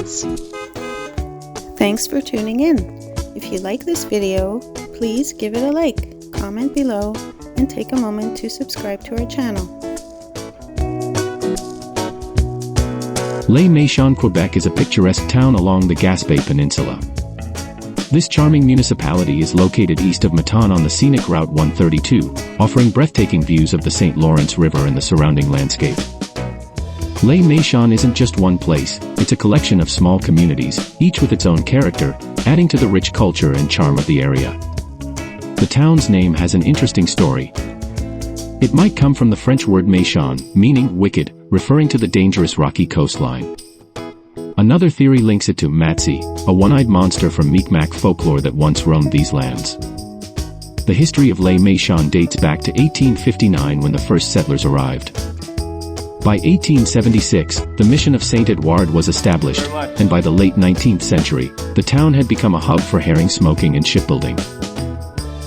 friends. Thanks for tuning in. If you like this video, please give it a like, comment below, and take a moment to subscribe to our channel. Les Méchins Quebec is a picturesque town along the Gaspé Peninsula. This charming municipality is located east of Menton on the scenic Route 132, offering breathtaking views of the St. Lawrence River and the surrounding landscape. Les Méchins isn't just one place, it's a collection of small communities, each with its own character, adding to the rich culture and charm of the area. The town's name has an interesting story. It might come from the French word méchant, meaning wicked, referring to the dangerous rocky coastline. Another theory links it to Matsi, a one-eyed monster from Mi'kmaq folklore that once roamed these lands. The history of Les Méchins dates back to 1859 when the first settlers arrived. By 1876, the mission of Saint Edouard was established, and by the late 19th century, the town had become a hub for herring smoking and shipbuilding.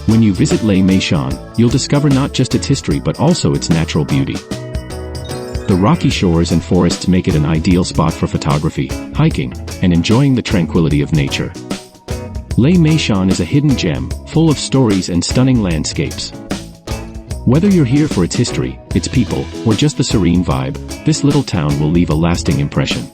When you visit Les Méchins, you'll discover not just its history but also its natural beauty. The rocky shores and forests make it an ideal spot for photography, hiking, and enjoying the tranquility of nature. Les Méchins is a hidden gem, full of stories and stunning landscapes. Whether you're here for its history, its people, or just the serene vibe, this little town will leave a lasting impression.